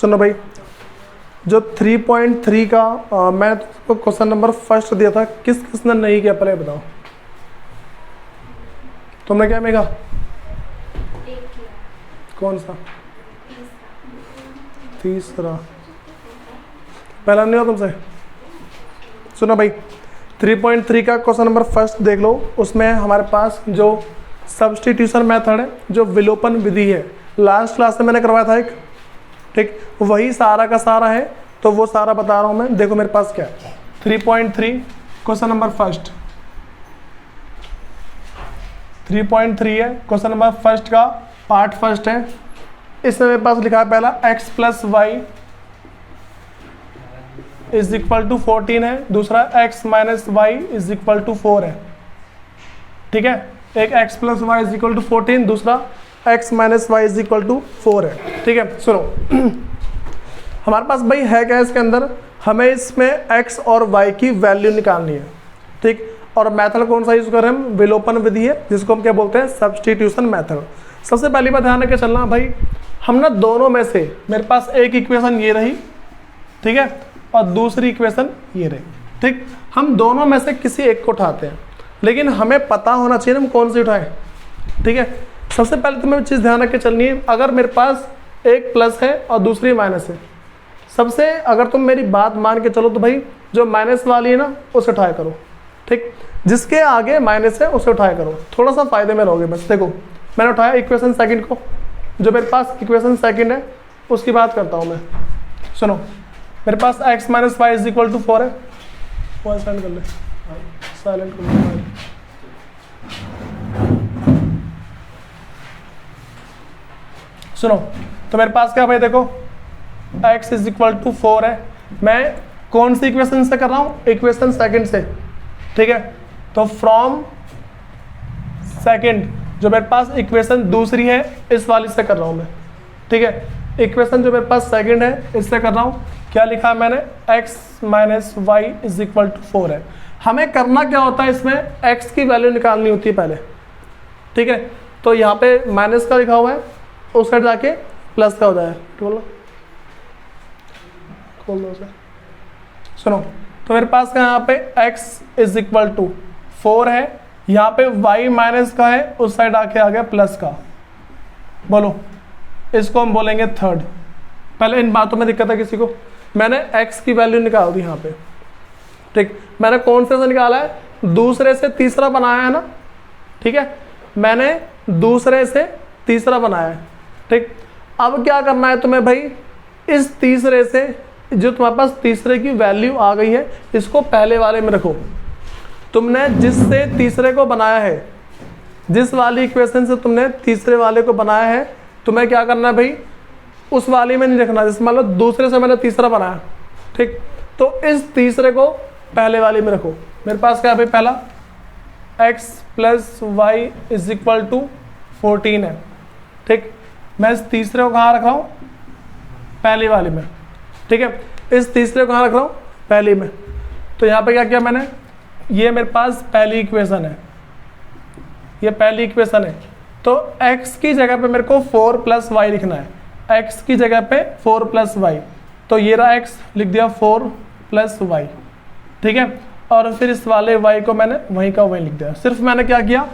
सुनो भाई, जो 3.3 का मैं तो क्वेश्चन नंबर फर्स्ट दिया था, किसने नहीं किया पहले बताओ। तुमने क्या मेगा? कौन सा? तीसरा। पहला नहीं हुआ तुमसे? सुनो भाई, 3.3 का क्वेश्चन नंबर फर्स्ट देख लो। उसमें हमारे पास जो सब्स्टिट्यूशन मेथड है, जो विलोपन विधि है, लास्ट क्लास में मैंने करवाया था एक, ठीक, वही सारा का सारा है। तो वो सारा बता रहा हूँ मैं। देखो मेरे पास क्या है, 3.3 क्वेश्चन नंबर फर्स्ट, 3.3 है क्वेश्चन नंबर फर्स्ट का पार्ट फर्स्ट है। इसमें मेरे पास लिखा है पहला x plus y is equal to 14 है, दूसरा x minus y is equal to 4 है। ठीक है, एक x plus y is equal to 14, दूसरा x minus y is equal to 4 है। ठीक है, सुनो हमारे पास भाई है क्या इसके अंदर, हमें इसमें x और y की वैल्यू निकालनी है। ठीक, और मेथड कौन सा यूज कर रहे हैं हम? विलोपन विधि है, जिसको हम क्या बोलते हैं? Substitution method. सबसे पहली बात ध्यान रख के चलना भाई, हम ना दोनों में से, मेरे पास एक इक्वेशन ये रही, ठीक है, और दूसरी इक्वेशन ये रही। ठीक, हम दोनों में से किसी एक को उठाते हैं, लेकिन हमें पता होना चाहिए हम कौन सी उठाएं। ठीक है, सबसे पहले तुम्हें चीज़ ध्यान रख के चलनी है, अगर मेरे पास एक प्लस है और दूसरी माइनस है, सबसे अगर तुम मेरी बात मान के चलो तो भाई जो माइनस वाली है ना उसे उठाया करो। ठीक, जिसके आगे माइनस है उसे उठाया करो, थोड़ा सा फायदे में रहोगे। बस देखो मैंने उठाया इक्वेशन सेकंड को, जो मेरे पास इक्वेशन सेकंड है उसकी बात करता हूँ मैं। सुनो, मेरे पास x minus y is equal to 4 है, वो साइलेंट कर ले, साइलेंट कर ले। सुनो, तो मेरे पास क्या भाई, देखो x इज इक्वल टू 4 है। मैं कौन सी इक्वेशन से कर रहा हूँ? इक्वेशन सेकंड से। ठीक है, तो फ्रॉम सेकंड, जो मेरे पास इक्वेशन दूसरी है इस वाली से कर रहा हूँ मैं। ठीक है, इक्वेशन जो मेरे पास सेकंड है इससे कर रहा हूँ। क्या लिखा है मैंने? x minus y is equal to 4 है। हमें करना क्या होता है इसमें? x की वैल्यू निकालनी होती है पहले। ठीक है, तो यहाँ पे माइनस का लिखा हुआ है, उस साइड जाके प्लस का हो जाए। बोलो, खोल दो उसे। सुनो, तो मेरे पास यहाँ पे x इज इक्वल टू 4 है, यहाँ पे y माइनस का है, उस साइड आके आ गया प्लस का। बोलो, इसको हम बोलेंगे थर्ड। पहले इन बातों में दिक्कत है किसी को? मैंने x की वैल्यू निकाल दी यहाँ पे। ठीक, मैंने कौन से निकाला है? दूसरे से तीसरा बनाया है ना। ठीक है, मैंने दूसरे से तीसरा बनाया है। ठीक, अब क्या करना है तुम्हें भाई? इस तीसरे से जो तुम्हारे पास तीसरे की वैल्यू आ गई है, इसको पहले वाले में रखो। तुमने जिससे तीसरे को बनाया है, जिस वाली इक्वेशन से तुमने तीसरे वाले को बनाया है, तुम्हें क्या करना है भाई? उस वाली में नहीं रखना। जैसे मान लो दूसरे से मैंने तीसरा बनाया, ठीक, तो इस तीसरे को पहले वाली में रखो। मेरे पास क्या है भाई? पहला x plus y is equal to 14 है। ठीक, मैं इस तीसरे को कहाँ रख रहा हूँ? पहली वाली में। ठीक है, इस तीसरे को कहाँ रख रहा हूँ? पहली में। तो यहाँ पे क्या किया मैंने? ये मेरे पास पहली इक्वेशन है, ये पहली इक्वेशन है। तो x की जगह पे मेरे को 4 प्लस वाई लिखना है। x की जगह पे 4 प्लस वाई, तो ये रहा x, लिख दिया 4 प्लस वाई। ठीक है, और फिर इस वाले y को मैंने वहीं का वहीं लिख दिया। सिर्फ मैंने क्या किया?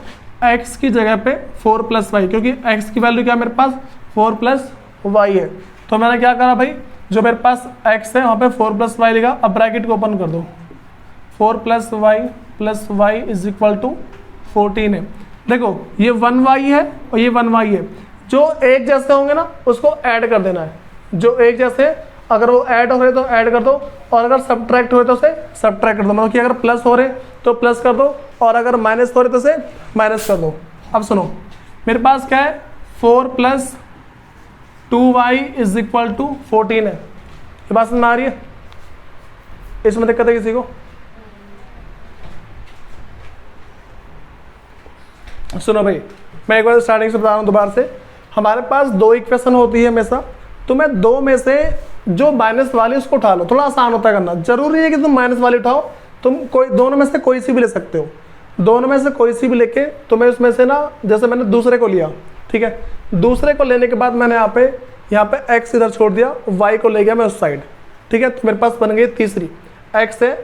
x की जगह पे 4 प्लस वाई, क्योंकि x की वैल्यू क्या मेरे पास? 4 प्लस वाई है। तो मैंने क्या करा भाई? जो मेरे पास x है वहाँ पे 4 प्लस वाई लिखा। अब ब्रैकेट को ओपन कर दो, 4 plus y is equal to 14 है। देखो ये 1y है और ये 1y है, जो एक जैसे होंगे ना उसको ऐड कर देना है। जो एक जैसे, अगर वो ऐड हो रहे तो ऐड कर दो, और अगर सब्ट्रैक्ट हो रहे तो उसे सब्ट्रैक्ट कर दो। मतलब कि अगर प्लस हो रहे तो प्लस कर दो, और अगर माइनस हो रहे तो उसे माइनस कर दो। अब सुनो, मेरे पास क्या है? 4 plus 2y is equal to 14 है। ये बात समझ में आ रही है? इसमें दिक्कत है किसी को? सुनो भाई, मैं एक बार स्टार्टिंग से बता रहा हूँ दोबारा से। हमारे पास दो इक्वेशन होती है हमेशा, तुम्हें दो में से जो माइनस वाली उसको उठा लो, थोड़ा आसान होता है करना। जरूरी है कि तुम माइनस वाली उठाओ, तुम कोई दोनों में से कोई सी भी ले सकते हो। दोनों में से कोई सी भी लेके तुम्हें उसमें से ना, जैसे मैंने दूसरे को लिया, ठीक है, दूसरे को लेने के बाद मैंने यहाँ पे यहाँ पे x इधर छोड़ दिया, y को ले गया मैं उस साइड, ठीक है। तो मेरे पास बन गई तीसरी, x है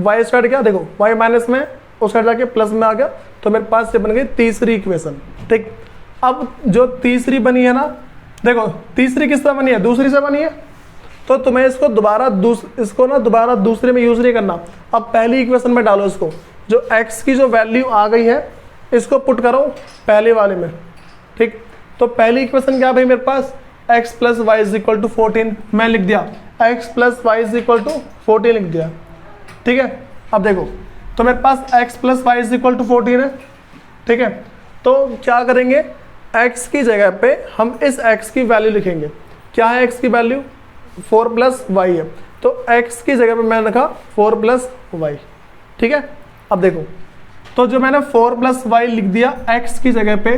y साइड क्या देखो y माइनस में उस साइड जाके प्लस में आ गया, तो मेरे पास ये बन गई तीसरी इक्वेशन, ठीक। अब जो तीसरी बनी है ना, देखो तीसरी किस तरह बनी है, दूसरी से बनी है, तो तुम्हें इसको दोबारा दूसरे में यूज नहीं करना। अब पहली इक्वेशन में डालो इसको, जो x की जो वैल्यू आ गई है इसको पुट करो पहले वाले में, ठीक। तो पहली इक्वेशन क्या भाई मेरे पास x plus y is equal to 14, मैं लिख दिया x plus y is equal to 14 लिख दिया, ठीक है। अब देखो तो मेरे पास x plus y is equal to 14 है, ठीक है। तो क्या करेंगे, x की जगह पे हम इस x की वैल्यू लिखेंगे। क्या है x की वैल्यू, 4 प्लस वाई है, तो x की जगह पे मैंने रखा 4 प्लस वाई, ठीक है। अब देखो तो जो मैंने 4 प्लस वाई लिख दिया x की जगह पे,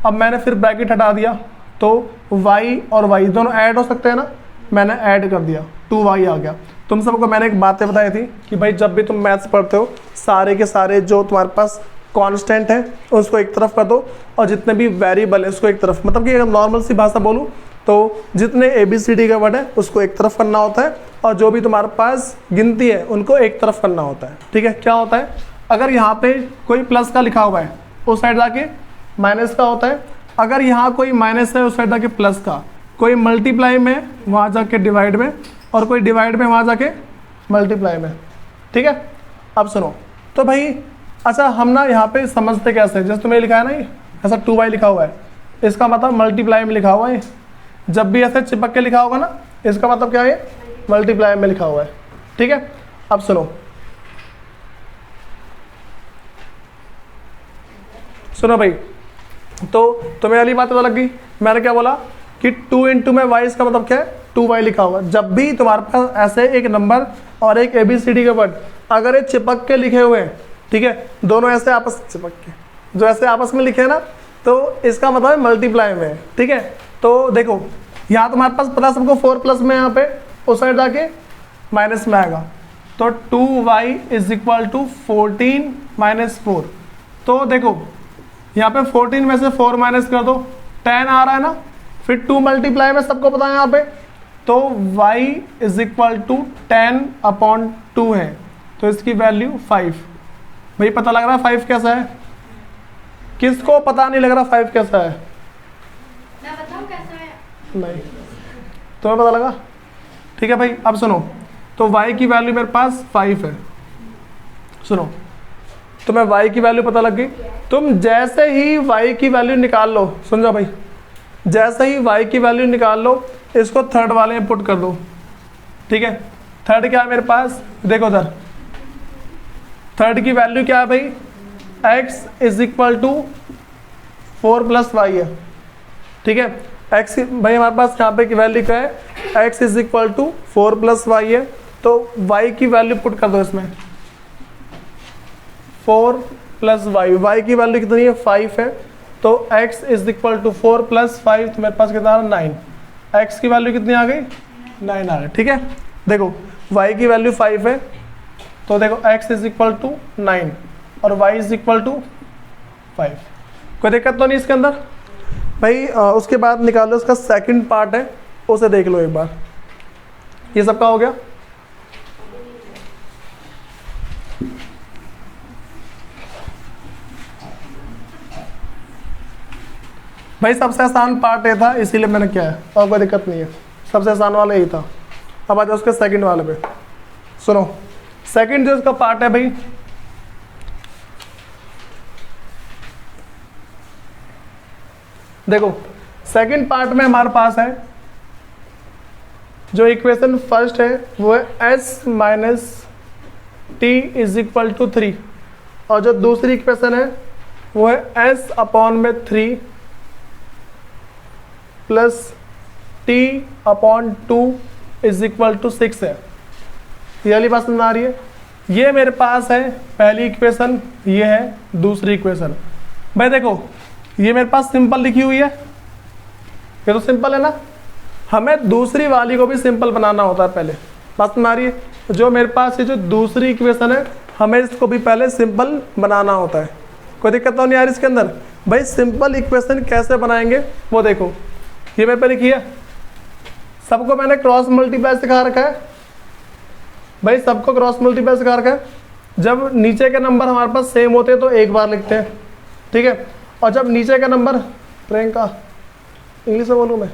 अब मैंने फिर ब्रैकेट हटा दिया, तो y और y दोनों ऐड हो सकते हैं ना, मैंने ऐड कर दिया, 2y आ गया। तुम सबको मैंने एक बातें बताई थी कि भाई जब भी तुम मैथ्स पढ़ते हो सारे के सारे जो तुम्हारे पास कांस्टेंट है उसको एक तरफ कर दो और जितने भी वेरिएबल है उसको एक तरफ, मतलब कि अगर नॉर्मल सी भाषा बोलूँ तो जितने ABCD का वर्ड है उसको एक तरफ करना होता है और जो भी तुम्हारे पास गिनती है उनको एक तरफ करना होता है, ठीक है। क्या होता है, अगर यहाँ पे कोई प्लस का लिखा हुआ है उस साइड जाके माइनस का होता है, अगर यहाँ कोई माइनस है उस साइड जाके प्लस का, कोई मल्टीप्लाई में वहाँ जाके डिवाइड में, और कोई डिवाइड में वहाँ जाके मल्टीप्लाई में, ठीक है। अब सुनो तो भाई अच्छा हम ना यहाँ पे समझते कैसे, जैसे तुम्हें लिखा है ना ये ऐसा 2y लिखा हुआ है, इसका मतलब मल्टीप्लाई में लिखा हुआ है। जब भी ऐसे चिपक के लिखा होगा ना इसका मतलब क्या है, मल्टीप्लाई में लिखा हुआ है, ठीक है। अब सुनो भाई, तो तुम्हें वाली बात पता लग गई। मैंने क्या बोला कि 2 इंटू में y, इसका मतलब क्या है 2y लिखा हुआ है। जब भी तुम्हारे पास ऐसे एक नंबर और एक ABCD का वर्ड अगर ये चिपक के लिखे हुए हैं, ठीक है, दोनों ऐसे आपस में चिपक के जो ऐसे आपस में लिखे हैं ना, तो इसका मतलब है मल्टीप्लाई में है, ठीक है। तो देखो यहाँ तुम्हारे पास पता सबको 4 प्लस में, यहाँ पे उस साइड जाके माइनस में आएगा, तो 2y is equal to 14 minus 4। तो देखो यहाँ पे 14 में से 4 माइनस कर दो, 10 आ रहा है ना, फिर 2 मल्टीप्लाई में सबको पता है यहाँ पे, तो y इज इक्वल टू 10/2 है, तो इसकी वैल्यू 5। भाई पता लग रहा है 5 कैसा है, किसको पता नहीं लग रहा 5 कैसा है, मैं बताऊं कैसा है? नहीं तुम्हें पता लगा, ठीक है भाई। अब सुनो तो y की वैल्यू मेरे पास 5 है, सुनो तुम्हें y की वैल्यू पता लग गई, तुम जैसे ही y की वैल्यू निकाल लो, सुन जाओ भाई, जैसे ही y की वैल्यू निकाल लो इसको थर्ड वाले में पुट कर दो, ठीक है। थर्ड क्या है मेरे पास, देखो उधर थर्ड की वैल्यू क्या है भाई, x is equal to 4 plus y है, ठीक है। x भाई हमारे पास यहाँ पे की वैल्यू क्या है, x is equal to 4 plus y है, तो y की वैल्यू पुट कर दो इसमें, 4 प्लस वाई की वैल्यू कितनी है 5 है, तो x is equal to 4 plus 5, तो मेरे पास कितना आ रहा 9, x की वैल्यू कितनी आ गई 9 आ गई, ठीक है। देखो y की वैल्यू 5 है, तो देखो x इज इक्वल टू 9 और y इज इक्वल टू 5, कोई दिक्कत तो नहीं इसके अंदर भाई। उसके बाद निकालो इसका सेकंड पार्ट है, उसे देख लो एक बार। ये सबका हो गया, भाई सबसे आसान पार्ट ये था इसीलिए मैंने किया है, और कोई दिक्कत नहीं है, सबसे आसान वाला यही था। अब आ जाओ उसके सेकंड वाले पे, सुनो सेकंड जो इसका पार्ट है भाई, देखो सेकंड पार्ट में हमारे पास है जो इक्वेशन फर्स्ट है वो है s minus t is equal to 3, और जो दूसरी इक्वेशन है वो है s अपॉन में 3 plus t upon 2 is equal to 6 है। ये वाली बात समझ आ रही है, ये मेरे पास है पहली इक्वेशन, ये है दूसरी इक्वेशन। भाई देखो ये मेरे पास सिंपल लिखी हुई है, ये तो सिंपल है ना, हमें दूसरी वाली को भी सिंपल बनाना होता है पहले, बात समझ आ रही है। जो मेरे पास ये जो दूसरी इक्वेशन है हमें इसको भी पहले सिंपल बनाना होता है, कोई दिक्कत तो नहीं आ रही इसके अंदर। भाई सिंपल इक्वेशन कैसे बनाएंगे वो देखो, ये मेरे पे लिखी है सबको मैंने क्रॉस मल्टीप्लाई सिखा रखा है भाई, सबको क्रॉस मल्टीप्लाई सिखा रखा है। जब नीचे के नंबर हमारे पास सेम होते हैं तो एक बार लिखते हैं, ठीक है। और जब नीचे का नंबर, प्रियंका इंग्लिश में बोलूँ मैं,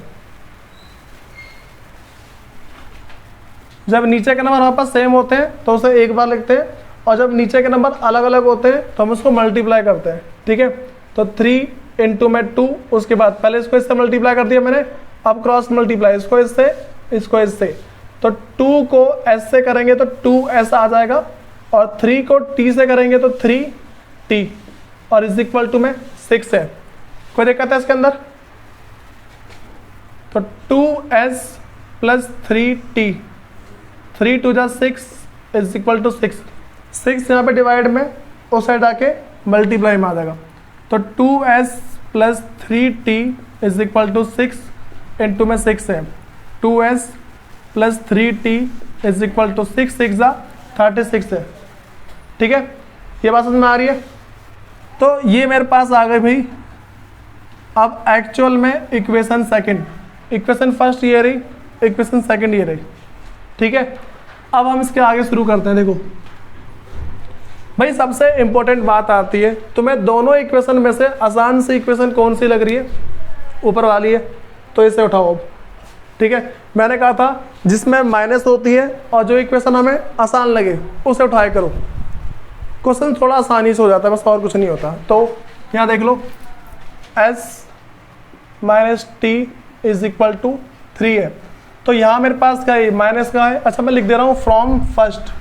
जब नीचे के नंबर हमारे पास सेम होते हैं तो उसे एक बार लिखते हैं, और जब नीचे के नंबर अलग अलग होते हैं तो हम उसको मल्टीप्लाई करते हैं, ठीक है। तो 3 इंटू में 2, उसके बाद पहले इसको इससे मल्टीप्लाई कर दिया मैंने, अब क्रॉस मल्टीप्लाई, इसको इससे, इसको इससे। तो 2 को s से करेंगे तो 2s आ जाएगा, और 3 को t से करेंगे तो 3t, और इज इक्वल टू में 6 है। कोई दिक्कत है इसके अंदर? तो 2s प्लस 3t, 3 2 जा 6 इज इक्वल टू 6, 6 यहाँ पे डिवाइड में उस साइड आके मल्टीप्लाई में आ जाएगा। तो 2s plus 3t is equal to 6 into में 6 है, 2s plus 3t is equal to 6 6 जा 36 है, ठीक है। ये बात समझ में आ रही है? तो ये मेरे पास आ गई भाई। अब एक्चुअल में इक्वेशन सेकंड, इक्वेशन फर्स्ट ये रही, इक्वेशन सेकंड ये रही, ठीक है। अब हम इसके आगे शुरू करते हैं। देखो भाई, सबसे इंपॉर्टेंट बात आती है, तुम्हें दोनों इक्वेशन में से आसान सी इक्वेशन कौन सी लग रही है? ऊपर वाली है, तो इसे उठाओ अब, ठीक है। मैंने कहा था जिसमें माइनस होती है और जो इक्वेशन हमें आसान लगे उसे उठाया करो, क्वेश्चन थोड़ा आसानी से हो जाता है, बस और कुछ नहीं होता। तो यहाँ देख लो, s minus t is equal to 3 है। तो यहाँ मेरे पास क्या है? माइनस का है। अच्छा, मैं लिख दे रहा हूँ फ्रॉम फर्स्ट,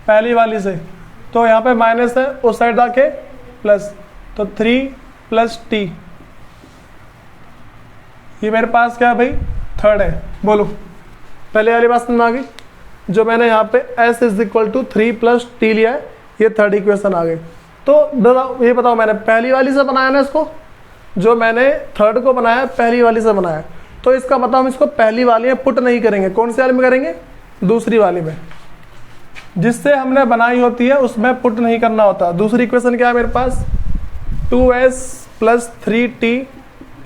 पहली वाली से। तो यहाँ पे माइनस है, उस साइड आके प्लस, तो 3 प्लस टी, ये मेरे पास क्या है भाई? थर्ड है। बोलो, पहले वाली बात समझ में आ गई? जो मैंने यहाँ पे s is equal to 3 plus t लिया है, ये थर्ड इक्वेशन आ गई। तो बताओ, ये बताओ, मैंने पहली वाली से बनाया ना इसको, जो मैंने थर्ड को बनाया पहली वाली से बनाया, तो इसका मतलब हम इसको पहली वाली में पुट नहीं करेंगे। कौन सी वाली में करेंगे? दूसरी वाली में। जिससे हमने बनाई होती है उसमें पुट नहीं करना होता। दूसरी इक्वेशन क्या है मेरे पास? 2s plus 3t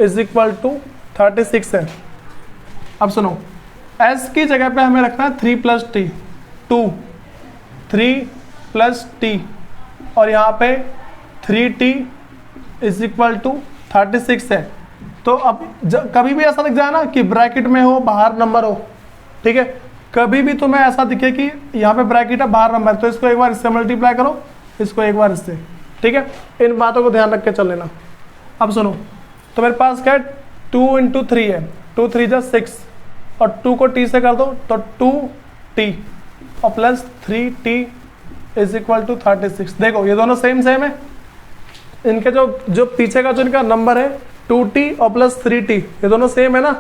is equal to 36 है। अब सुनो, s की जगह पे हमें रखना है 3 प्लस टी, 2 3 प्लस टी, और यहाँ पे 3t इज इक्वल टू 36 है। तो अब कभी भी ऐसा दिख जाए ना कि ब्रैकेट में हो, बाहर नंबर हो, ठीक है। कभी भी तुम्हें ऐसा दिखे कि यहाँ पे ब्रैकेट है, बाहर नंबर, तो इसको एक बार इससे मल्टीप्लाई करो, इसको एक बार इससे, ठीक है। इन बातों को ध्यान रख के चल लेना। अब सुनो, तो मेरे पास क्या है? 2 इंटू 3 है, 2 3 जा 6, और 2 को t से कर दो तो 2t, और plus 3t is equal to 36। देखो ये दोनों सेम सेम है। इनके जो पीछे का जो इनका नंबर है 2t और प्लस 3t, ये दोनों सेम है ना।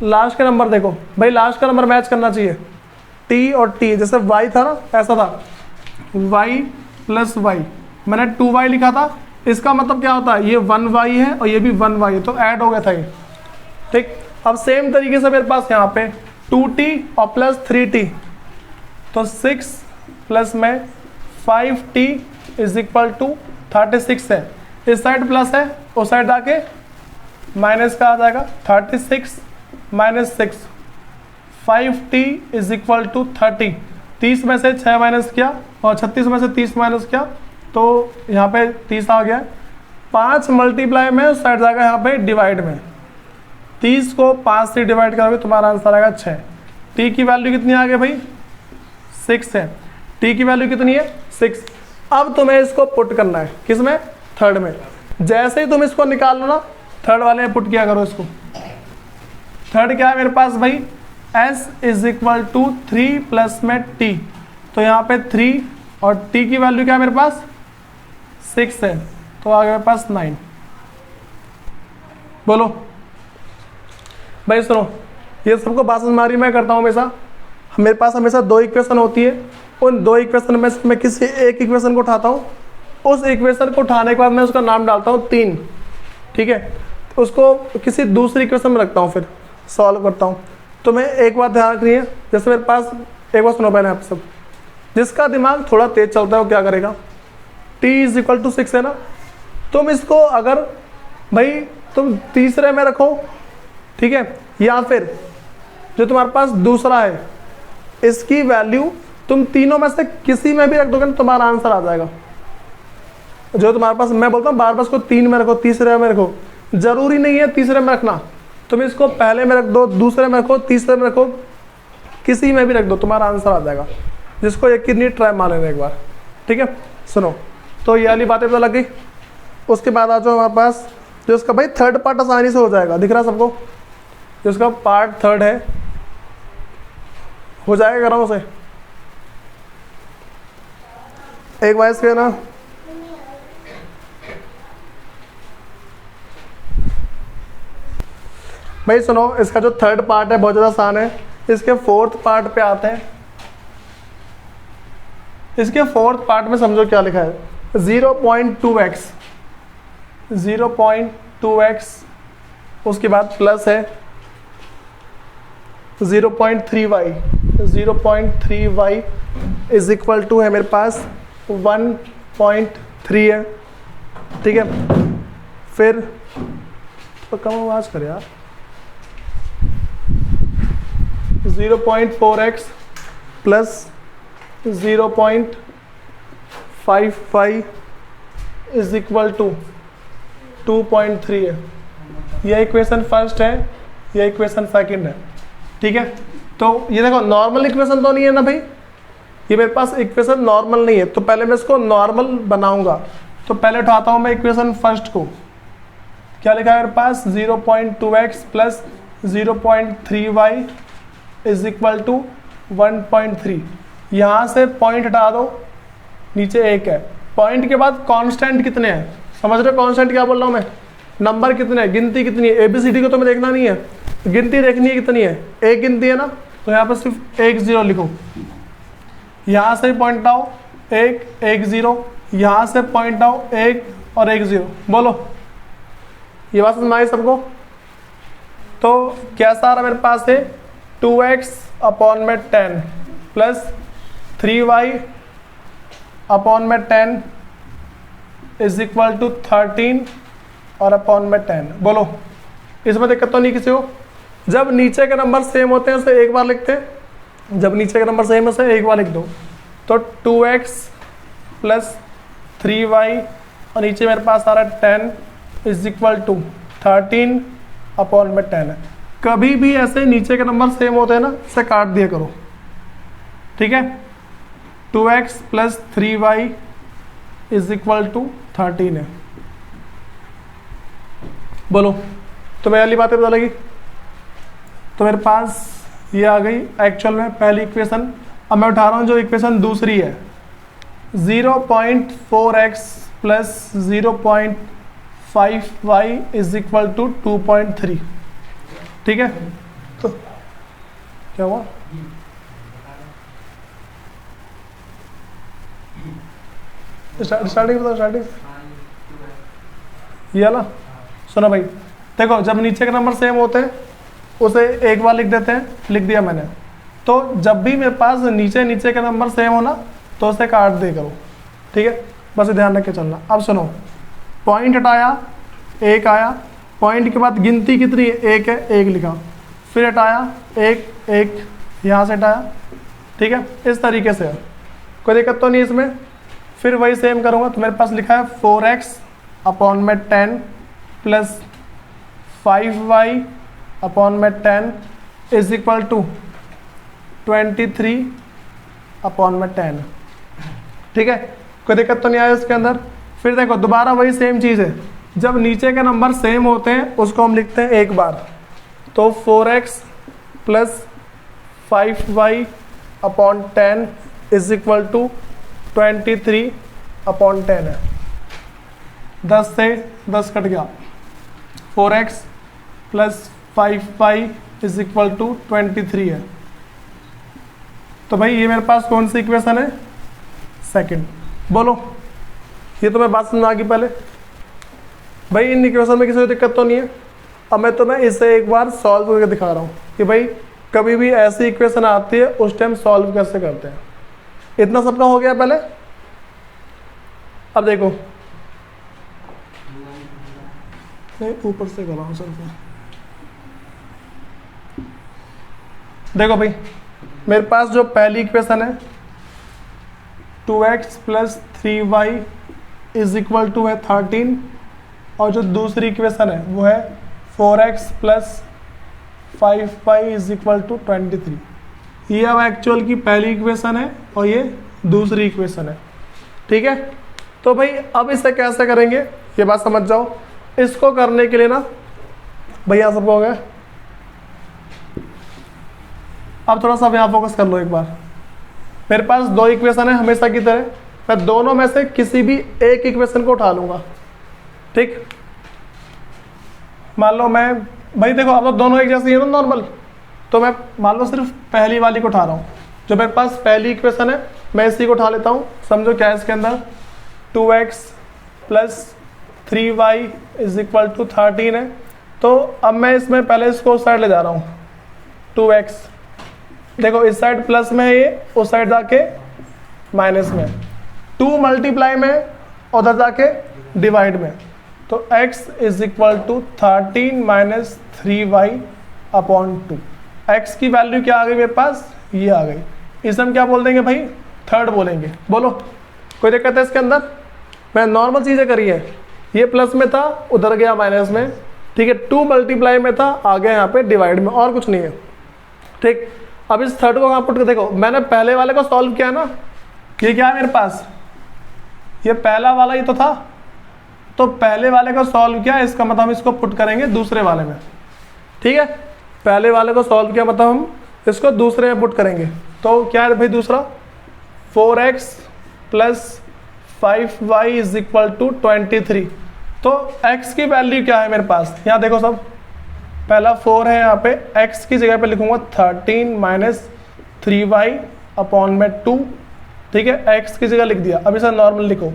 लास्ट का नंबर देखो भाई, लास्ट का नंबर मैच करना चाहिए, t और t। जैसे y था ना, ऐसा था y प्लस y, मैंने 2y लिखा था, इसका मतलब क्या होता है? ये 1y है और ये भी 1y है, तो ऐड हो गया था ये, ठीक। अब सेम तरीके से मेरे पास यहाँ पे 2t और प्लस 3t, तो 6 प्लस में 5t इज इक्वल टू 36 है। इस साइड प्लस है, उस साइड आके माइनस का आ जाएगा। 36 minus 6, 5t is equal to 30। 30 में से 6 माइनस किया और 36 में से 30 माइनस किया, तो यहाँ पे 30 आ गया। 5 मल्टीप्लाई में उस साइड जाएगा यहाँ पे डिवाइड में। 30 को 5 से डिवाइड करोगे, तुम्हारा आंसर आएगा 6। टी की वैल्यू कितनी आ गई भाई? 6 है। टी की वैल्यू कितनी है? 6। अब तुम्हें इसको पुट करना है, किसमें? थर्ड में। जैसे ही तुम इसको निकाल लो ना, थर्ड वाले में पुट किया करो इसको। थर्ड क्या है मेरे पास भाई? s is equal to 3 plus में t, तो यहाँ पे 3 और t की वैल्यू क्या है मेरे पास? 6 है, तो आ गया मेरे पास 9। बोलो भाई, सुनो, ये सबको बात समझ में आ रही मैं करता हूँ हमेशा। मेरे पास हमेशा 2 इक्वेशन होती है, उन 2 इक्वेशन में से मैं किसी एक इक्वेशन को उठाता हूँ, उस इक्वेशन को उठाने के बाद मैं उसका नाम डालता हूँ 3, ठीक है। तो उसको किसी दूसरी इक्वेशन में रखता हूँ, फिर सॉल्व करता हूँ। तो मैं एक बात ध्यान रखनी है, जैसे मेरे पास, एक बार सुनो पहले आप सब, जिसका दिमाग थोड़ा तेज चलता है वो क्या करेगा? t इज इक्वल टू 6 है ना, तुम इसको अगर भाई तुम तीसरे में रखो, ठीक है, या फिर जो तुम्हारे पास दूसरा है इसकी वैल्यू तुम तीनों में से किसी में भी रख दोगे ना तुम्हारा आंसर आ जाएगा। जो तुम्हारे पास, मैं बोलता हूँ बार बार इसको 3 में रखो, तीसरे में रखो, जरूरी नहीं है तीसरे में रखना, तुम इसको पहले में रख दो, दूसरे में रखो, तीसरे में रखो, किसी में भी रख दो, तुम्हारा आंसर आ जाएगा। जिसको यकीन नहीं ट्राई मार लेना एक बार, ठीक है। सुनो, तो ये वाली बातें पता लग गई। उसके बाद आ जाओ हमारे पास जो उसका भाई थर्ड पार्ट आसानी से हो जाएगा, दिख रहा है सबको, जो उसका पार्ट थर्ड है हो जाएगा। करो उसे एक बार इसके ना भाई सुनो, इसका जो थर्ड पार्ट है बहुत ज़्यादा आसान है। इसके फोर्थ पार्ट पे आते हैं। इसके फोर्थ पार्ट में समझो क्या लिखा है, 0.2x 0.2x, उसके बाद प्लस है 0.3y 0.3y is equal to है मेरे पास 1.3 है, ठीक है। फिर तो कम आवाज कर यार, 0.4x plus 0.5y is equal to 2.3 है। यह इक्वेशन फर्स्ट है, यह इक्वेशन सेकंड है, ठीक है। तो ये देखो नॉर्मल इक्वेशन तो नहीं है ना भाई, ये मेरे पास इक्वेशन नॉर्मल नहीं है, तो पहले मैं इसको नॉर्मल बनाऊंगा। तो पहले उठाता हूं मैं इक्वेशन फर्स्ट को, क्या लिखा है मेरे पास 0.2x plus 0.3y is equal to 1.3। यहाँ से पॉइंट हटा दो, नीचे 1 है, पॉइंट के बाद कांस्टेंट कितने हैं, समझ रहे हो कांस्टेंट क्या बोल रहा हूँ मैं, नंबर कितने हैं, गिनती कितनी है। ABCD को तो मैं देखना नहीं है, गिनती देखनी है कितनी है, एक गिनती है ना, तो यहाँ पर सिर्फ 1 0 लिखो। यहाँ से पॉइंट आओ 1 1 0, यहाँ से पॉइंट आओ 1 और 1 0। बोलो ये बात समझ आई सबको। तो कैसा आ रहा मेरे पास है 2x अपॉन में 10 प्लस 3y अपॉन में 10 इज इक्वल टू 13 और अपॉन में 10। बोलो इसमें दिक्कत तो नहीं किसी को। जब नीचे के नंबर सेम होते हैं उसे एक बार लिखते हैं, जब नीचे के नंबर सेम है उसे एक बार लिख दो। तो 2x प्लस 3y और नीचे मेरे पास आ रहा है 10 इज इक्वल टू 13 अपॉन में 10। कभी भी ऐसे नीचे के नंबर सेम होते हैं ना, इसे काट दिया करो, ठीक है। 2x plus 3y is equal to 13 है। बोलो तो मेरी वाली बातें पता लगी। तो मेरे पास ये आ गई एक्चुअल में पहली इक्वेशन। अब मैं उठा रहा हूँ जो इक्वेशन दूसरी है 0.4x plus 0.5y is equal to 2.3, ठीक है। तो क्या हुआ, स्टार्टिंग बताओ, स्टार्टिंग ये वाला सुनो भाई। देखो जब नीचे के नंबर सेम होते हैं उसे एक बार लिख देते हैं, लिख दिया मैंने। तो जब भी मेरे पास नीचे नीचे के नंबर सेम होना तो उसे काट दे करो, ठीक है। बस ध्यान रख के चलना। अब सुनो, पॉइंट हटाया 1 आया, पॉइंट के बाद गिनती कितनी है 1 है, 1 लिखा, फिर हटाया 1 1 यहाँ से हटाया, ठीक है। इस तरीके से कोई दिक्कत तो नहीं इसमें। फिर वही सेम करूँगा तो मेरे पास लिखा है 4x अपॉन में 10 प्लस 5y अपॉन में 10 इज इक्वल टू 23 अपॉन में 10, ठीक है। कोई दिक्कत तो नहीं आया इसके अंदर। फिर देखो दोबारा वही सेम चीज़ है, जब नीचे के नंबर सेम होते हैं उसको हम लिखते हैं एक बार। तो 4x plus 5y upon 10 is equal to 23 upon 10 है। 10 से 10 कट गया, 4x plus 5y is equal to 23 है। तो भाई ये मेरे पास कौन सी इक्वेशन है, सेकंड। बोलो ये तो मैं बात समझ आ गई पहले। भाई इन इक्वेशन में किसी को दिक्कत तो नहीं है। अब मैं तुम्हें इसे एक बार सॉल्व करके दिखा रहा हूँ कि भाई कभी भी ऐसी इक्वेशन आती है उस टाइम सॉल्व कैसे करते हैं। इतना सबका हो गया पहले। अब देखो नहीं ऊपर से कर रहा हूँ सर, देखो भाई, मेरे पास जो पहली इक्वेशन है 2x plus 3y is equal to है 13, और जो दूसरी इक्वेशन है वो है 4x plus 5y is equal to 23। ये अब एक्चुअल की पहली इक्वेशन है और ये दूसरी इक्वेशन है, ठीक है। तो भाई अब इसे कैसे करेंगे ये बात समझ जाओ। इसको करने के लिए ना भैया सबको हो गया, अब थोड़ा सा यहाँ फोकस कर लो एक बार। मेरे पास दो इक्वेशन है हमेशा की तरह, मैं दोनों में से किसी भी एक इक्वेशन को उठा लूंगा, ठीक। मान लो मैं, भाई देखो अब तो दोनों एक जैसी है ना नॉर्मल, तो मैं मान लो सिर्फ पहली वाली को उठा रहा हूँ। जो मेरे पास पहली इक्वेशन है मैं इसी को उठा लेता हूँ। समझो क्या है इसके अंदर, 2x plus 3y is equal to 13 है। तो अब मैं इसमें पहले इसको उस साइड ले जा रहा हूँ, 2x, देखो इस साइड प्लस में है ये, उस साइड जाके माइनस में, 2 मल्टीप्लाई में, उधर जाके डिवाइड में। तो x is equal to 13 minus 3y upon 2। x की वैल्यू क्या आ गई मेरे पास, ये आ गई। इसे हम क्या बोल देंगे भाई, थर्ड बोलेंगे। बोलो कोई दिक्कत है इसके अंदर? मैं नॉर्मल चीज़ें करी है, ये प्लस में था उधर गया माइनस में, ठीक है। 2 मल्टीप्लाई में था आ गया यहाँ पे डिवाइड में, और कुछ नहीं है, ठीक। अब इस थर्ड को कहाँ पुट कर, देखो मैंने पहले वाले को सॉल्व किया ना, ये क्या है मेरे पास, ये पहला वाला ही तो था, तो पहले वाले को सॉल्व किया, इसका मतलब हम इसको पुट करेंगे दूसरे वाले में, ठीक है। पहले वाले को सॉल्व किया मतलब हम इसको दूसरे में पुट करेंगे। तो क्या है भाई दूसरा, 4x plus 5y is equal to 23। तो x की वैल्यू क्या है मेरे पास, यहाँ देखो सब, पहला 4 है, यहाँ पे x की जगह पे लिखूंगा 13 माइनस 3y अपॉन में 2, ठीक है। x की जगह लिख दिया। अब इसे नॉर्मल लिखो,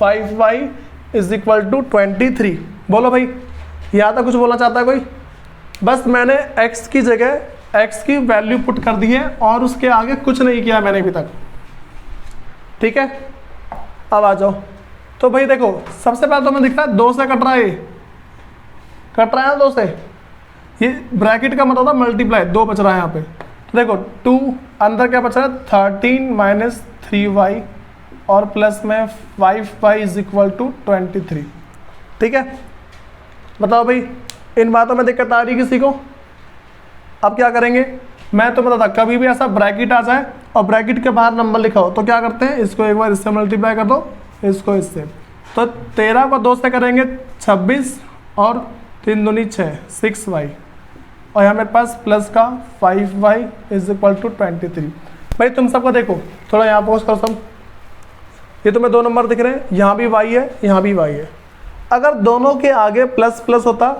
5y इज इक्वल टू 23। बोलो भाई यहाँ तक कुछ बोलना चाहता है कोई? बस मैंने x की जगह x की वैल्यू पुट कर दी है और उसके आगे कुछ नहीं किया मैंने अभी तक, ठीक है। अब आ जाओ, तो भाई देखो सबसे पहले तो मैं दिख रहा है 2 से कट रहा है, कट रहा है 2 से, ये ब्रैकेट का मतलब था मल्टीप्लाई, 2 बच रहा है यहाँ पे। तो देखो 2 अंदर क्या बच रहा है, 13 माइनस 3y और प्लस में 5y इज इक्वल टू 23, ठीक है। बताओ भाई इन बातों में दिक्कत आ रही किसी को? अब क्या करेंगे, मैं तो पता था कभी भी ऐसा ब्रैकेट आ जाए और ब्रैकेट के बाहर नंबर लिखा हो तो क्या करते हैं, इसको एक बार इससे मल्टीप्लाई कर दो, इसको इससे। तो 13 को 2 से करेंगे 26 और 3 दूनी 6, 6y, और यहाँ मेरे पास प्लस का 5y इज इक्वल टू 23। भाई तुम सबको देखो थोड़ा यहाँ पोस्ट करो सब, ये तुम्हें 2 नंबर दिख रहे हैं, यहाँ भी y है यहाँ भी y है। अगर दोनों के आगे प्लस प्लस होता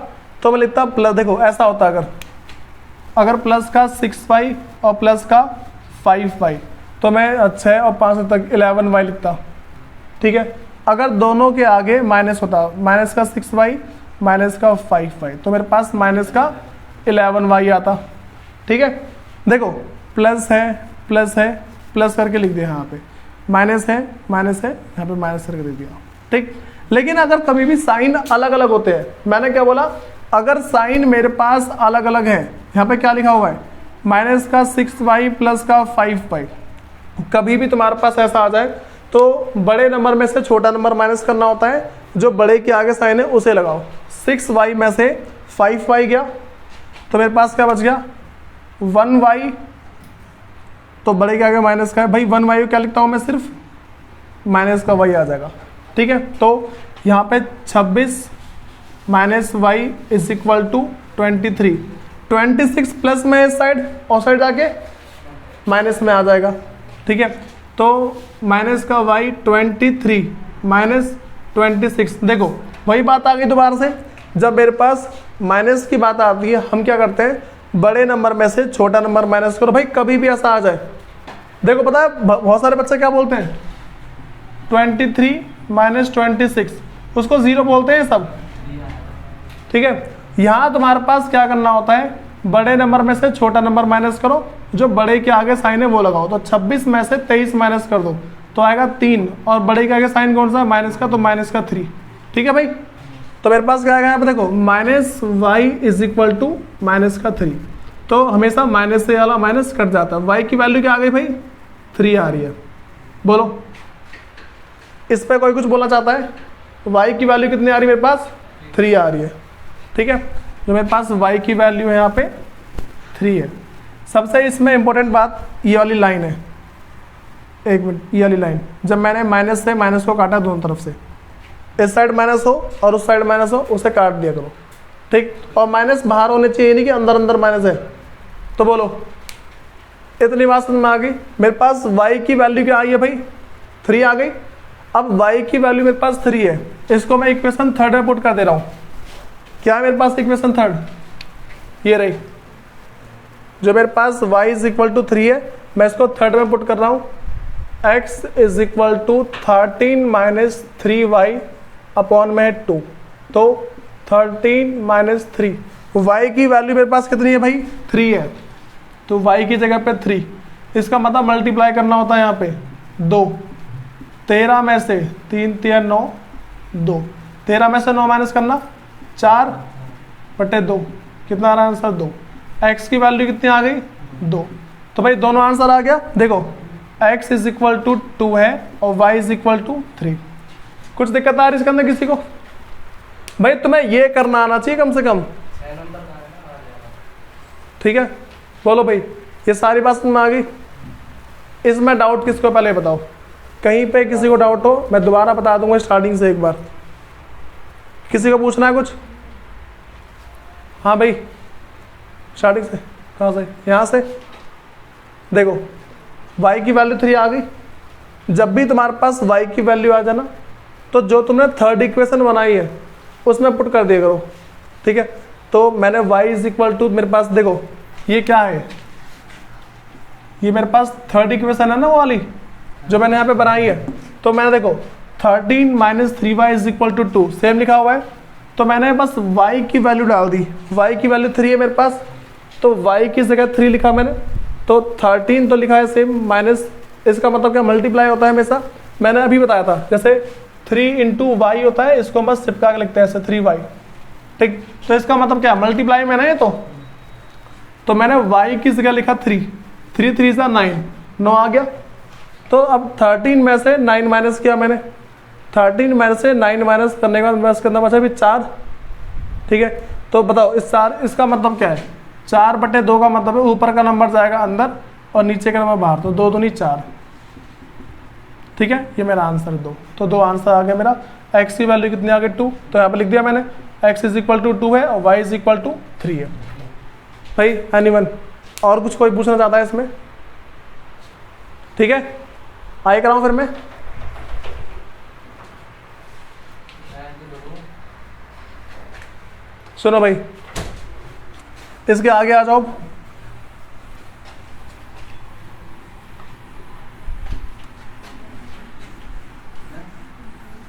तो मैं लिखता प्लस, देखो ऐसा होता अगर प्लस का 6y और प्लस का 5y तो मैं 6 और 5 तक 11y लिखता, ठीक है। अगर दोनों के आगे माइनस होता, माइनस का 6y माइनस का 5y तो मेरे पास माइनस का 11y आता, ठीक है। देखो प्लस है प्लस करके लिख दिया, यहाँ पे माइनस है यहाँ पे माइनस करके लिख दिया, ठीक। लेकिन अगर कभी भी साइन अलग अलग होते हैं, मैंने क्या बोला, अगर साइन मेरे पास अलग अलग है, यहाँ पे क्या लिखा हुआ है, माइनस का 6y प्लस का 5y, कभी भी तुम्हारे पास ऐसा आ जाए तो बड़े नंबर में से छोटा नंबर माइनस करना होता है, जो बड़े के आगे साइन है उसे लगाओ। 6y में से 5y गया तो मेरे पास क्या बच गया, 1y, तो बड़े के आगे माइनस का है, भाई 1y को क्या लिखता हूँ मैं, सिर्फ माइनस का y आ जाएगा, ठीक है। तो यहाँ पे 26 minus y is equal to 23, 26 plus में इस साइड और साइड जाके माइनस में आ जाएगा, ठीक है। तो माइनस का y 23 माइनस 26, देखो वही बात आ गई दोबारा से, जब मेरे पास माइनस की बात आती है हम क्या करते हैं, बड़े नंबर में से छोटा नंबर माइनस करो। भाई कभी भी ऐसा आ जाए, देखो पता है बहुत सारे बच्चे क्या बोलते हैं, 23 माइनस 26 उसको 0 बोलते हैं सब, ठीक है। यहाँ तुम्हारे पास क्या करना होता है, बड़े नंबर में से छोटा नंबर माइनस करो, जो बड़े के आगे साइन है वो लगाओ। तो 26 में से 23 माइनस कर दो तो आएगा 3, और बड़े के आगे साइन कौन सा है, माइनस का, तो माइनस का 3, ठीक है भाई। तो मेरे पास क्या आएगा यहाँ पे देखो, minus y is equal to minus का 3। तो हमेशा माइनस से वाला माइनस कट जाता है। वाई की वैल्यू क्या आ गई भाई? 3 आ रही है। बोलो, इस पे कोई कुछ बोलना चाहता है? वाई की वैल्यू कितनी आ रही है मेरे पास? 3 आ रही है। ठीक है, जो मेरे पास वाई की वैल्यू है यहाँ पे 3 है। सबसे इसमें इंपॉर्टेंट बात ये वाली लाइन है, एक मिनट, ये वाली लाइन जब मैंने माइनस से माइनस को काटा दोनों तरफ से, इस साइड माइनस हो और उस साइड माइनस हो, उसे काट दिया करो। ठीक, और माइनस बाहर होने चाहिए, नहीं कि अंदर अंदर माइनस है। तो बोलो, इतनी बात समझ में आ गई? मेरे पास y की वैल्यू क्या आई है भाई? 3 आ गई। अब y की वैल्यू मेरे पास 3 है, इसको मैं इक्वेशन थर्ड में पुट कर दे रहा हूँ। क्या है मेरे पास इक्वेशन थर्ड? ये रही, जो मेरे पास y इज इक्वल टू 3 है, मैं इसको थर्ड में पुट कर रहा हूँ। x is equal to 13 minus 3y upon में 2, तो 13 माइनस 3, y की वैल्यू मेरे पास कितनी है भाई? 3 है, तो y की जगह पे 3, इसका मतलब मल्टीप्लाई करना होता है यहाँ पे 2। 13 में से 3 3 9 2, 13 में से 9 माइनस करना 4/2, कितना आ रहा है आंसर? 2। x की वैल्यू कितनी आ गई? 2। तो भाई दोनों आंसर आ गया। देखो, x इज इक्वल टू 2 है और y इज इक्वल टू 3। कुछ दिक्कत आ रही इसके अंदर किसी को? भाई तुम्हें ये करना आना चाहिए कम से कम। ठीक है, बोलो भाई, ये सारी बात समझ में आ गई? इसमें डाउट किसको पहले बताओ? कहीं पे किसी को डाउट हो मैं दोबारा बता दूंगा स्टार्टिंग से एक बार। किसी को पूछना है कुछ? हाँ भाई, स्टार्टिंग से। कहाँ से? यहाँ से। देखो, y की वैल्यू 3 आ गई। जब भी तुम्हारे पास y की वैल्यू आ जाए ना, तो जो तुमने थर्ड इक्वेशन बनाई है उसमें पुट कर दिया करो। ठीक है, तो मैंने y इज इक्वल टू, मेरे पास देखो ये क्या है, ये मेरे पास थर्ड इक्वेशन है ना वो वाली जो मैंने यहाँ पे बनाई है। तो मैंने देखो 13 minus 3y is equal to 2 same लिखा हुआ है, तो मैंने बस y की वैल्यू डाल दी। y की वैल्यू 3 है मेरे पास, तो y की जगह 3 लिखा मैंने, तो 13 तो लिखा है सेम, माइनस, इसका मतलब क्या? मल्टीप्लाई होता है हमेशा। मैंने अभी बताया था, जैसे 3 इंटू वाई होता है, इसको हम बस चिपका के लिखते हैं ऐसे 3y। ठीक, तो इसका मतलब क्या? मल्टीप्लाई में ना ये तो मैंने y की जगह लिखा 3 3 सा 9 आ गया। तो अब 13 में से 9 माइनस किया मैंने, 13 में से 9 माइनस करने के बाद बस कितना बचा? भी 4। ठीक है, तो बताओ इस 4, इसका मतलब क्या है? 4/2 का मतलब है ऊपर का नंबर जाएगा अंदर और नीचे का नंबर बाहर, तो 2 दूनी 4। ठीक है, ये मेरा आंसर है 2। तो 2 आंसर आ गया मेरा। x की वैल्यू कितनी आ गई? 2, तो यहाँ पे लिख दिया मैंने x इज इक्वल टू 2 है और y इज इक्वल टू 3 है। भाई एनीवन और कुछ कोई पूछना चाहता है इसमें? ठीक है, आए कराऊं फिर मैं? सुनो भाई, इसके आगे आ जाओ।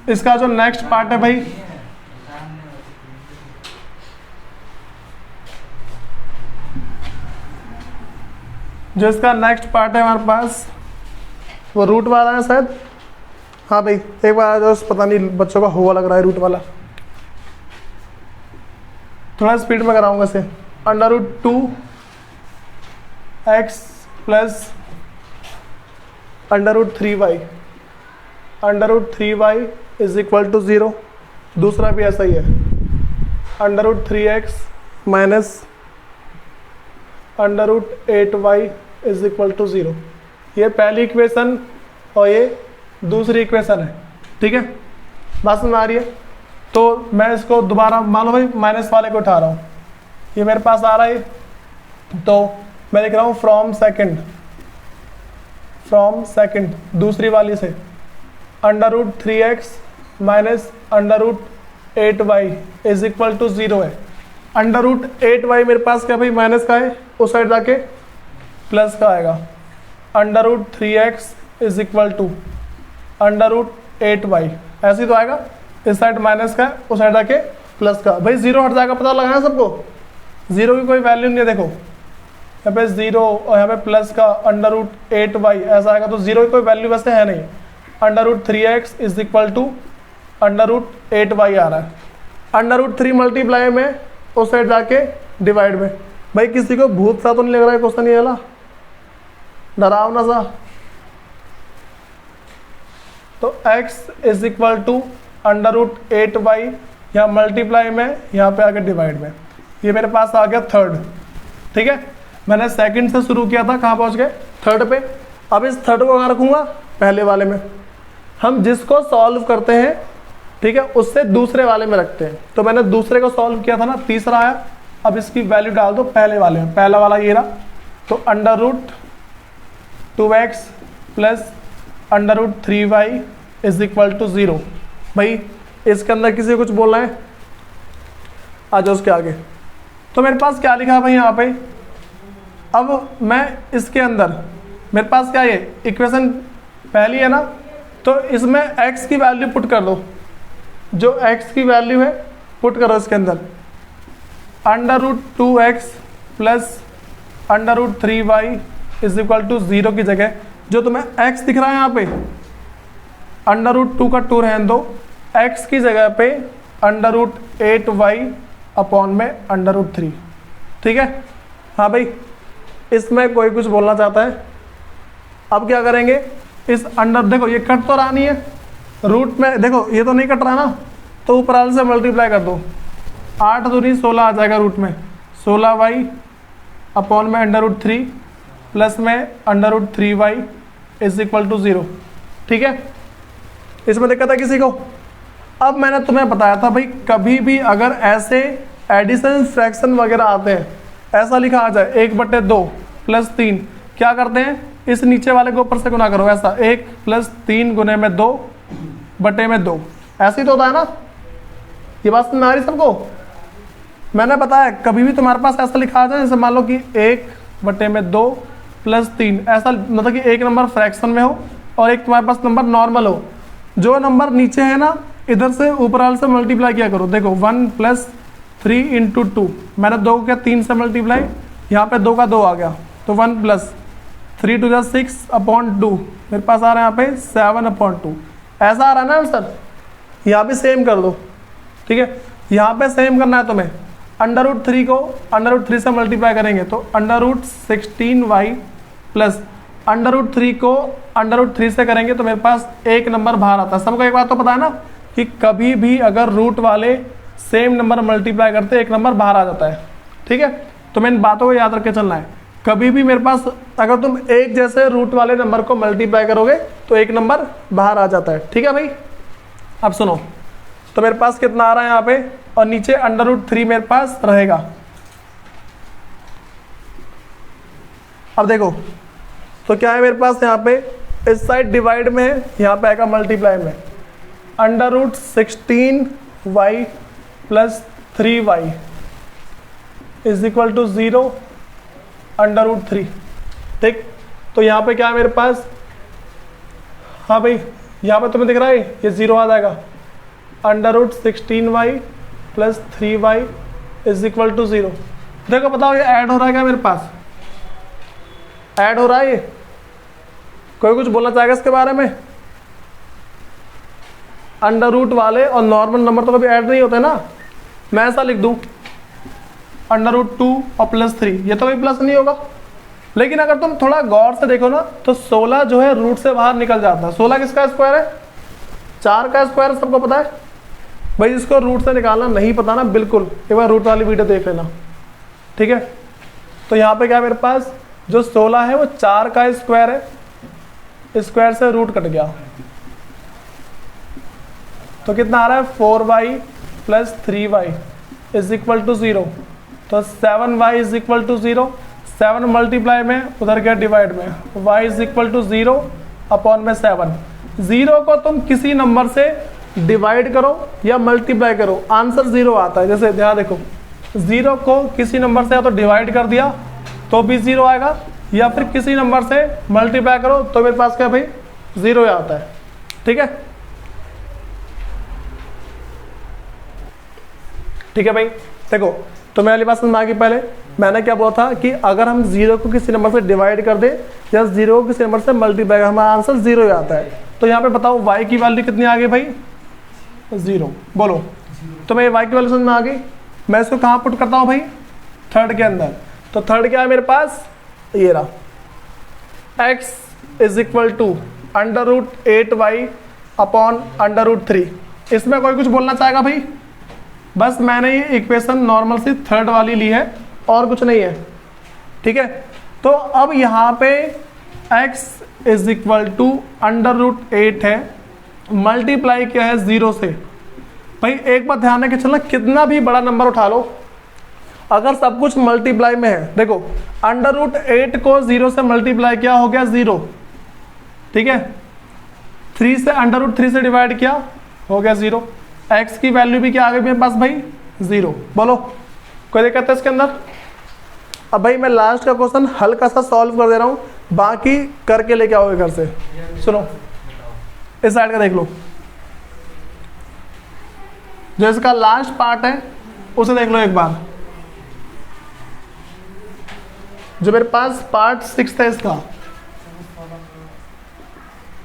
इसका जो नेक्स्ट पार्ट है भाई, जो इसका नेक्स्ट पार्ट है हमारे पास, वो रूट वाला है शायद। हाँ भाई, एक बार आ जाओ, पता नहीं बच्चों का हुआ लग रहा है रूट वाला, थोड़ा स्पीड में कराऊंगा इसे। √2 x plus √3y, √3y is equal to 0। दूसरा भी ऐसा ही है, √3x minus √8y is equal to 0। ये पहली इक्वेशन और ये दूसरी इक्वेशन है। ठीक है, बात समझ आ रही है? तो मैं इसको दोबारा, मान लो भाई माइनस वाले को उठा रहा हूँ, ये मेरे पास आ रहा है, तो मैं लिख रहा हूँ फ्रॉम सेकंड दूसरी वाली से √3x minus √8y is equal to 0 है। √8y मेरे पास क्या भाई? माइनस का है, उस साइड जाके प्लस का आएगा। √3x is equal to √8y, ऐसे ही तो आएगा। इस साइड माइनस का है, उस साइड जाके प्लस का। भाई 0 हट जाएगा, पता लगाना सबको। 0 की कोई वैल्यू नहीं है, देखो यहाँ पे 0 और यहाँ पे प्लस का √8y ऐसा आएगा, तो 0 की कोई वैल्यू वैसे है नहीं। √3x is equal to √8y आ रहा है। √3 मल्टीप्लाई में उस साइड जाके डिवाइड में, भाई किसी को भूत सा तो नहीं लग रहा है क्वेश्चन ये वाला, डरावना सा? तो x is equal to √8y, यहाँ मल्टीप्लाई में, यहाँ पे आगे डिवाइड में, ये मेरे पास आ गया थर्ड। ठीक है, मैंने सेकंड से शुरू किया था, कहाँ पहुँच गए? थर्ड पे। अब इस थर्ड को कहाँ रखूँगा? पहले वाले में। हम जिसको सॉल्व करते हैं, ठीक है, उससे दूसरे वाले में रखते हैं। तो मैंने दूसरे को सॉल्व किया था ना, तीसरा आया। अब इसकी वैल्यू डाल दो पहले वाले में, पहला वाला ये रहा। तो √2x plus √3y is equal to 0। भाई इसके अंदर किसी को कुछ बोलना है? आ जाओ उसके आगे। तो मेरे पास क्या लिखा है भाई यहाँ पे? अब मैं इसके अंदर, मेरे पास क्या ये इक्वेशन पहली है ना, तो इसमें x की वैल्यू पुट कर दो। जो x की वैल्यू है पुट करो इसके अंदर। √2x plus √3y is equal to 0 की जगह जो तुम्हें x दिख रहा है यहाँ पे, √2 का 2 रहने दो, x की जगह पे √8y अपॉन में √3। ठीक है, हाँ भाई, इसमें कोई कुछ बोलना चाहता है? अब क्या करेंगे? इस अंडर, देखो ये कट तो रहा नहीं है, रूट में देखो ये तो नहीं कट रहा ना, तो ऊपर वाले से मल्टीप्लाई कर दो। 8 दूनी 16 आ जाएगा रूट में, 16y अपॉन में √3 प्लस में √3y इज इक्वल टू 0। ठीक है, इसमें दिक्कत है किसी को? अब मैंने तुम्हें बताया था भाई, कभी भी अगर ऐसे एडिशन फ्रैक्शन वगैरह आते हैं, ऐसा लिखा आ जाए 1/2 प्लस 3, क्या करते हैं? इस नीचे वाले को ऊपर से गुना करो, ऐसा 1 प्लस 3 गुने में 2/2, ऐसे ही तो होता है ना? ये बात समझ आ रही सबको? मैंने बताया कभी भी तुम्हारे पास ऐसा लिखा आ जाए, जैसे मान लो कि 1/2 प्लस 3, ऐसा मतलब कि एक नंबर फ्रैक्शन में हो और एक तुम्हारे पास नंबर नॉर्मल हो। जो नंबर नीचे है ना, इधर से ऊपर वाले से मल्टीप्लाई किया करो। देखो 1 प्लस 3 इंटू 2, मैंने 2 को किया 3 से मल्टीप्लाई, यहाँ पे 2 का 2 आ गया, तो 1 प्लस 3 2 6 अपॉन 2, मेरे पास आ रहा है यहाँ पे 7/2, ऐसा आ रहा है ना आंसर? यहाँ भी सेम कर दो। ठीक है, यहाँ पे सेम करना है तुम्हें। √3 को √3 से मल्टीप्लाई करेंगे तो √16y प्लस √3 को √3 से करेंगे तो मेरे पास एक नंबर बाहर आता है। सबको एक बात तो पता है ना कि कभी भी अगर रूट वाले सेम नंबर मल्टीप्लाई करते एक नंबर बाहर आ जाता है। ठीक है, तो मैं इन बातों को याद रख के चलना है। कभी भी मेरे पास अगर तुम एक जैसे रूट वाले नंबर को मल्टीप्लाई करोगे तो एक नंबर बाहर आ जाता है। ठीक है भाई, अब सुनो, तो मेरे पास कितना आ रहा है यहाँ पे, और नीचे √3 मेरे पास रहेगा। अब देखो तो क्या है मेरे पास यहाँ पे, इस साइड डिवाइड में है, यहाँ पे आएगा मल्टीप्लाई में। √16y plus 3y is equal to 0 √3। ठीक, तो यहाँ पे क्या है मेरे पास, हाँ भाई यहाँ पे तुम्हें दिख रहा है ये 0 आ जाएगा। √16y plus 3y is equal to 0। देखो बताओ ये ऐड हो रहा है क्या मेरे पास? ऐड हो रहा है ये? कोई कुछ बोलना चाहेगा इसके बारे में? अंडर रूट वाले और नॉर्मल नंबर तो कभी ऐड नहीं होते ना। मैं ऐसा लिख दूं √2 और प्लस 3, ये तो कभी प्लस नहीं होगा। लेकिन अगर तुम थोड़ा गौर से देखो ना तो 16 जो है रूट से बाहर निकल जाता है। 16 किसका स्क्वायर है? 4 का स्क्वायर, सबको पता है भाई। इसको रूट से निकालना नहीं पता ना, बिल्कुल एक बार रूट वाली वीडियो देख लेना। ठीक है, तो यहाँ पे क्या मेरे पास जो 16 है वो 4 का स्क्वायर है, स्क्वायर से रूट कट गया तो कितना आ रहा है 4y plus 3y is equal to 0। तो 7y is equal to 0, 7 multiply में उधर गया डिवाइड में, y is equal to 0 upon में 7। 0 को तुम किसी नंबर से डिवाइड करो या मल्टीप्लाई करो, आंसर 0 आता है। जैसे ध्यान देखो, 0 को किसी नंबर से या तो डिवाइड कर दिया तो भी 0 आएगा, या फिर किसी नंबर से मल्टीप्लाई करो तो मेरे पास क्या भाई 0 आता है। ठीक है, ठीक है भाई। देखो तो मेरी बात समझ में आ गई। पहले मैंने क्या बोला था कि अगर हम 0 को किसी नंबर से डिवाइड कर दे या 0 को किसी नंबर से मल्टीप्लाई, हमारा आंसर 0 ही आता है। तो यहाँ पे बताओ y की वैल्यू कितनी आ गई भाई? 0। बोलो, तो मैं y की वैल्यू समझ में आ गई। मैं इसको कहाँ पुट करता हूँ भाई? थर्ड के अंदर। तो तो थर्ड क्या है मेरे पास, ये रहा, x is equal to √8y upon √3। इसमें कोई कुछ बोलना चाहेगा भाई? बस मैंने ये इक्वेशन नॉर्मल सी थर्ड वाली ली है और कुछ नहीं है, ठीक है। तो अब यहाँ पे x इज इक्वल टू √8 है, मल्टीप्लाई क्या है 0 से। भाई एक बात ध्यान रखे चलना, कितना भी बड़ा नंबर उठा लो, अगर सब कुछ मल्टीप्लाई में है, देखो √8 को 0 से मल्टीप्लाई किया हो गया 0, ठीक है। 3 से √3 से डिवाइड किया हो गया 0। x की वैल्यू भी क्या आ गई मेरे पास भाई, 0। बोलो कोई दिक्कत है इसके अंदर? अब भाई मैं लास्ट का क्वेश्चन हल्का सा सॉल्व कर दे रहा हूँ, बाकी करके लेके आओगे घर से। सुनो इस साइड का देख लो, जो इसका लास्ट पार्ट है उसे देख लो एक बार। जो मेरे पास पार्ट 6 है इसका,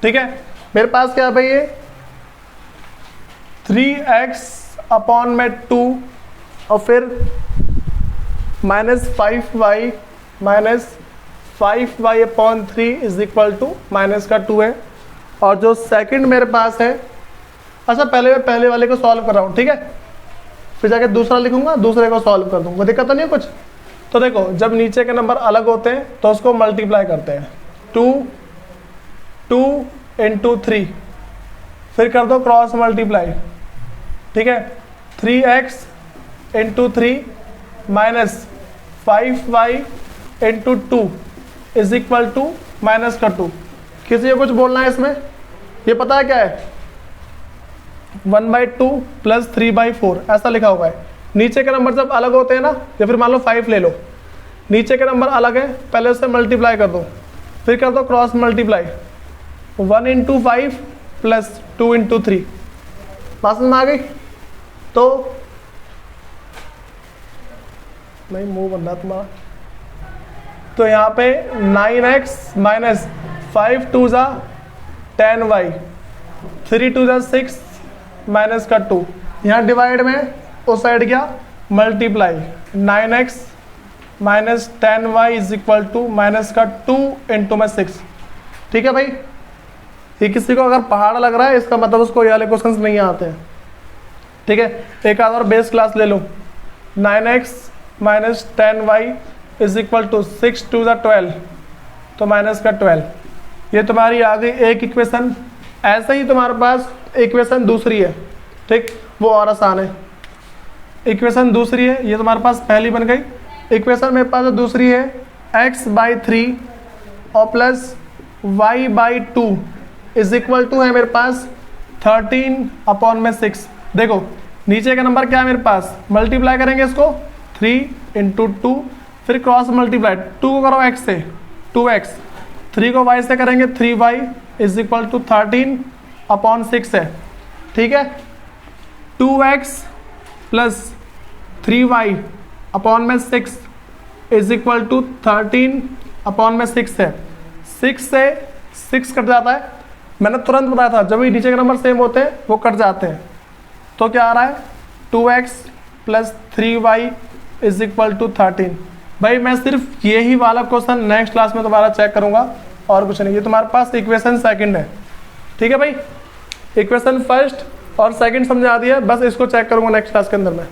ठीक है। मेरे पास क्या है भाई, ये 3x अपॉन में 2 और फिर -5y upon 3 is equal to minus का 2 है। और जो सेकंड मेरे पास है, अच्छा पहले मैं पहले वाले को सॉल्व कर रहा हूँ, ठीक है, फिर जाके दूसरा लिखूंगा, दूसरे को सॉल्व कर दूंगा, दिक्कत तो नहीं है कुछ। तो देखो जब नीचे के नंबर अलग होते हैं तो उसको मल्टीप्लाई करते हैं, 2 × 3, फिर कर दो क्रॉस मल्टीप्लाई, ठीक है। 3x × 3 minus 5y × 2 is equal to minus का 2। किसी को कुछ बोलना है इसमें? ये पता है क्या है, 1/2 प्लस 3/4 ऐसा लिखा हुआ है। नीचे के नंबर जब अलग होते हैं ना, या फिर मान लो 5 ले लो, नीचे के नंबर अलग है, पहले उससे मल्टीप्लाई कर दो, फिर कर दो क्रॉस मल्टीप्लाई, 1 × 5 प्लस 2 × 3। बात समझ में आ गई? तो नहीं मुंह बन रहा तुम्हारा, तो यहाँ पे 9x माइनस 5 2 ज़ा 10y, 3 2 ज़ा 6 माइनस का 2, यहाँ डिवाइड में उस साइड गया multiply, 9x minus 10y is equal to minus का 2 × 6, ठीक है भाई। ये किसी को अगर पहाड़ लग रहा है इसका मतलब उसको ये वाले क्वेश्चंस नहीं आते हैं, ठीक है। एक आध और बेस क्लास ले लो, 9x minus 10y is equal to 6 2 ज़ा 12, तो माइनस का 12। ये तुम्हारी आ गई एक इक्वेशन। ऐसे ही तुम्हारे पास इक्वेशन दूसरी है, ठीक, वो और आसान है। इक्वेशन दूसरी है, ये तुम्हारे पास पहली बन गई। इक्वेशन मेरे पास दूसरी है x/3 और plus y/2 is equal to है मेरे पास 13/6। देखो नीचे का नंबर क्या है मेरे पास, मल्टीप्लाई करेंगे इसको 3 × 2, फिर क्रॉस मल्टीप्लाई, 2 को करो x से 2x, 3 को y से करेंगे 3y इज इक्वल टू 13/6 है, ठीक है। 2x प्लस 3y अपॉन में 6 इज इक्वल टू 13/6 है। 6 से 6 कट जाता है, मैंने तुरंत बताया था जब भी नीचे के नंबर सेम होते हैं वो कट जाते हैं। तो क्या आ रहा है, 2x plus 3y is equal to 13। भाई मैं सिर्फ यही वाला क्वेश्चन नेक्स्ट क्लास में तुम्हारा चेक करूंगा और कुछ नहीं। ये तुम्हारे पास इक्वेशन सेकंड है, ठीक है भाई। इक्वेशन फर्स्ट और सेकंड समझा दिया, बस इसको चेक करूंगा नेक्स्ट क्लास के अंदर में।